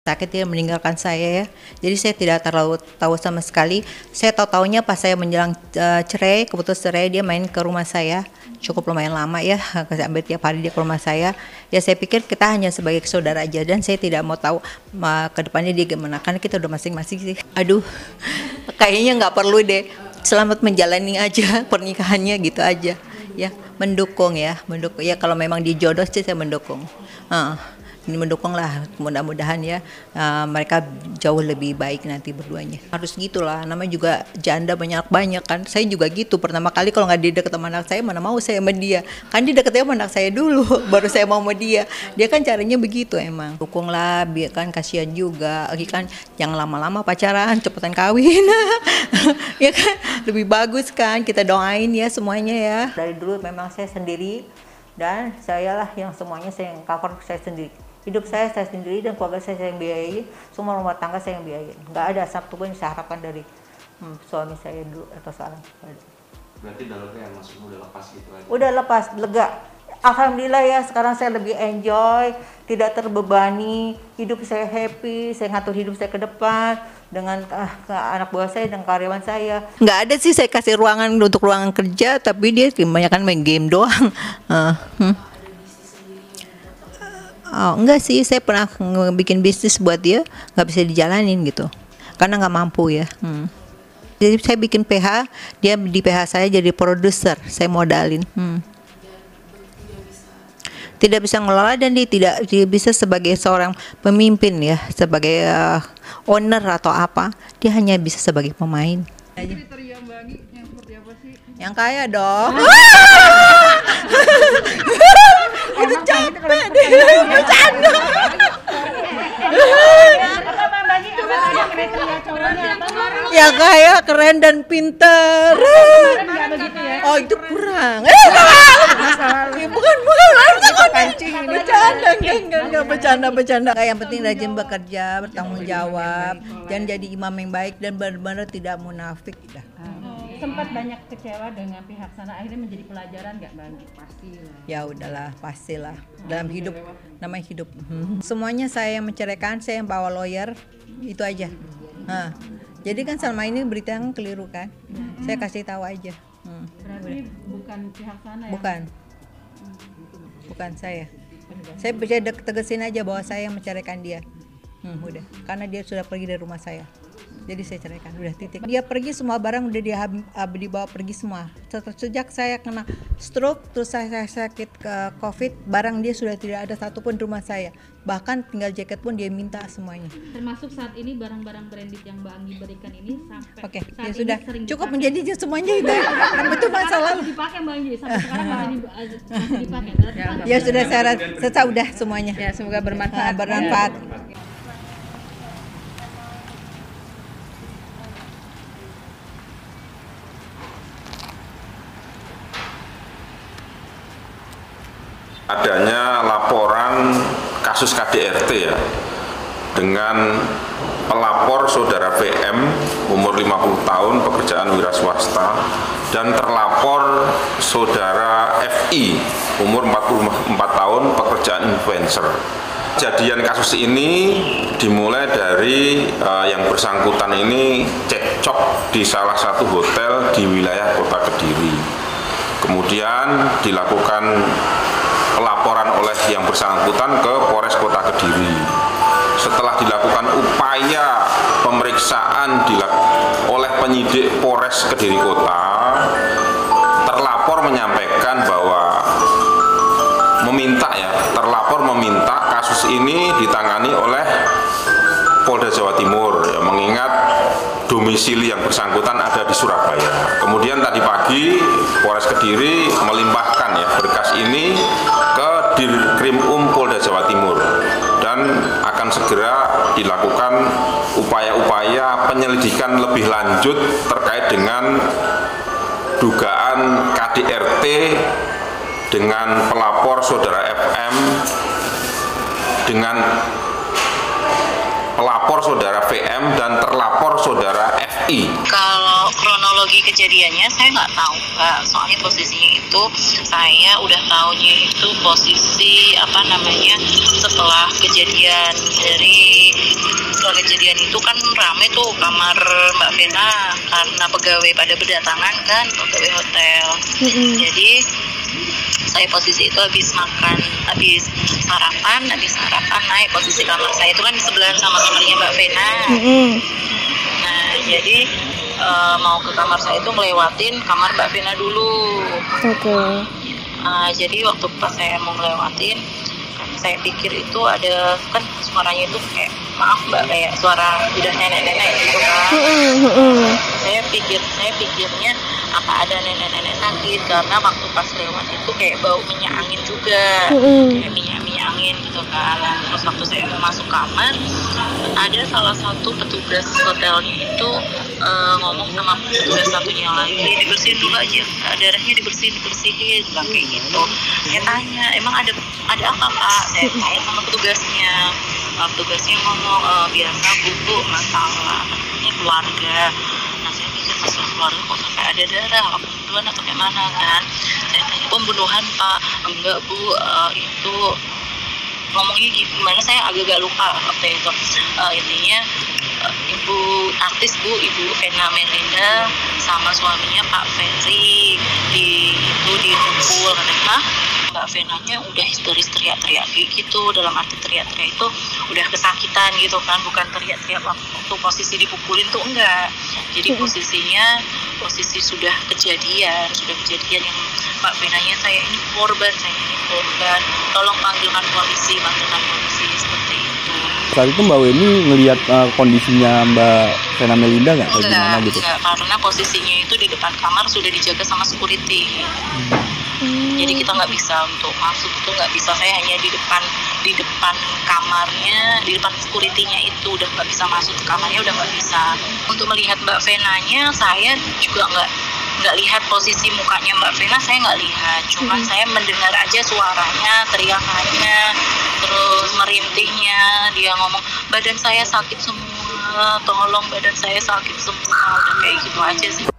sakit dia meninggalkan saya ya. Jadi saya tidak terlalu tahu sama sekali. Saya tahu-taunya pas saya menjelang cerai, keputus cerai, dia main ke rumah saya. Cukup lumayan lama ya, sampai tiap hari dia ke rumah saya. Ya saya pikir kita hanya sebagai saudara aja dan saya tidak mau tahu ke depannya dia gimana. Karena kita udah masing-masing sih. Aduh, kayaknya nggak perlu deh. Selamat menjalani aja pernikahannya gitu aja. Ya, mendukung ya. Kalau memang dia jodoh sih saya mendukung. Ini mendukung lah, mudah-mudahan ya mereka jauh lebih baik nanti berduanya. Harus gitulah, namanya juga janda banyak-banyak kan. Saya juga gitu, pertama kali kalau nggak dideket sama anak saya, mana mau saya sama dia. Kan dideketnya sama anak saya dulu, baru saya mau sama dia. Dia kan caranya begitu emang. Dukunglah, biar kan kasihan juga. Kan yang lama-lama pacaran, cepetan kawin. Ya kan, lebih bagus kan, kita doain ya semuanya ya. Dari dulu memang saya sendiri, dan saya lah yang semuanya saya yang cover saya sendiri. Hidup saya sendiri dan keluarga saya yang biayain, semua rumah tangga saya yang biayain. Nggak ada satu pun yang saya harapkan dari suami saya dulu atau sekarang. Berarti dalamnya maksudnya udah lepas gitu aja? Udah lepas, lega. Alhamdulillah ya, sekarang saya lebih enjoy, tidak terbebani, hidup saya happy, saya ngatur hidup saya ke depan dengan anak buah saya dan karyawan saya. Nggak ada sih saya kasih ruangan untuk ruangan kerja, tapi dia kebanyakan main game doang. Oh, enggak sih, saya pernah bikin bisnis buat dia, nggak bisa dijalanin gitu, karena nggak mampu ya. Jadi saya bikin PH, dia di PH saya jadi produser, saya modalin. Tidak bisa ngelola dan dia tidak bisa sebagai seorang pemimpin ya, sebagai owner atau apa, dia hanya bisa sebagai pemain. Kriteria Mbak Anggi yang seperti apa sih? Yang kaya dong. Udah capek deh, bercanda. Yang kaya, keren dan pinter. Oh itu kurang. Bukan harusnya pancing ini. Bercanda. Yang penting rajin bekerja, bertanggung jawab, dan jadi imam yang baik dan benar-benar tidak munafik. Sempat banyak kecewa dengan pihak sana, akhirnya menjadi pelajaran nggak Mbak Anggi? Pastilah. Ya udahlah, pastilah. Dalam hidup, namanya hidup. Semuanya saya yang menceraikan, saya yang bawa lawyer, itu aja. Jadi kan selama ini berita yang keliru kan, saya kasih tahu aja. Berarti bukan pihak sana ya? Bukan saya. Saya bisa tegesin aja bahwa saya yang menceraikan dia. Udah, karena dia sudah pergi dari rumah saya. Jadi saya ceraikan, udah titik. Dia pergi, semua barang udah dibawa pergi semua. Sejak saya kena stroke, terus saya sakit ke COVID, barang dia sudah tidak ada satupun di rumah saya. Bahkan tinggal jaket pun dia minta semuanya. Termasuk saat ini barang-barang branded yang Mbak Anggi berikan ini sampai Oke, saat ya ini sudah sering cukup dipakai. menjadi semuanya itu. Itu masalah. Dipakai Mbak Anggi sampai sekarang masih dipakai. Ya sudah, saya udah semuanya. Ya, semoga bermanfaat. Bermanfaat. Adanya laporan kasus KDRT ya, dengan pelapor saudara VM umur 50 tahun pekerjaan wira swasta dan terlapor saudara FI umur 44 tahun pekerjaan influencer. Kejadian kasus ini dimulai dari yang bersangkutan ini cekcok di salah satu hotel di wilayah Kota Kediri. Kemudian dilakukan pelaporan oleh yang bersangkutan ke Polres Kota Kediri. Setelah dilakukan upaya pemeriksaan oleh penyidik Polres Kediri Kota, terlapor menyampaikan bahwa terlapor meminta kasus ini ditangani oleh Polda Jawa Timur, ya, mengingat domisili yang bersangkutan ada di Surabaya. Kemudian tadi pagi Polres Kediri melimpahkan ya berkas ini ke Dirkrimum Polda Jawa Timur dan akan segera dilakukan upaya-upaya penyelidikan lebih lanjut terkait dengan dugaan KDRT dengan pelapor saudara FM dengan pelapor saudara VM dan terlapor saudara FI. Kalau kronologi kejadiannya saya nggak tahu, soalnya posisinya itu saya udah tahunya itu posisi setelah kejadian dari setelah kejadian itu kan rame tuh kamar Mbak Vena karena pegawai pada berdatangan kan, pegawai hotel. Jadi saya posisi itu habis sarapan naik posisi kamar saya itu kan di sebelah sama kamarnya Mbak Vena. Nah jadi mau ke kamar saya itu ngelewatin kamar Mbak Vena dulu. Jadi waktu pas saya mau ngelewatin, saya pikir itu ada kan suaranya itu kayak maaf Mbak kayak suara udah nenek-nenek gitu kan. Saya pikirnya apa ada nenek-nenek sakit karena waktu pas lewat itu kayak bau minyak angin juga, kayak minyak angin gitu kan. Terus waktu saya mau masuk kamar, ada salah satu petugas hotelnya itu ngomong sama petugas satunya lagi, dibersihin dulu aja, darahnya dibersihin bilang kayak gitu. Saya tanya emang ada apa Pak? Saya tanya sama petugasnya. Petugasnya ngomong biasa Bu masalahnya keluarga. Nah saya pikir masalah keluarga kok sampai ada darah, pembunuhan atau kayak mana kan? Saya tanya pembunuhan Pak, enggak Bu, itu ngomongnya gimana saya agak lupa waktu itu. Intinya ibu artis Bu, Ibu Vena Melinda sama suaminya Pak Ferry dipukul katanya. Mbak Venanya udah histeris teriak-teriak gitu, dalam arti teriak-teriak itu udah kesakitan gitu kan, bukan teriak-teriak waktu posisi dipukulin tuh enggak. Jadi posisi sudah kejadian yang Mbak Venanya saya ini korban, tolong panggilkan polisi seperti itu. Saat itu Mbak Weni ngelihat kondisinya Mbak Vena Melinda nggak? Gimana gitu? Enggak, karena posisinya itu di depan kamar sudah dijaga sama security. Jadi kita nggak bisa untuk masuk, itu nggak bisa. Saya hanya di depan kamarnya, di depan security-nya itu udah nggak bisa masuk ke kamarnya, udah nggak bisa. Untuk melihat Mbak Venanya, saya juga nggak lihat posisi mukanya Mbak Vena, saya nggak lihat. Cuman saya mendengar aja suaranya, teriakannya, terus merintihnya. Dia ngomong badan saya sakit semua, tolong badan saya sakit semua, udah kayak gitu aja sih.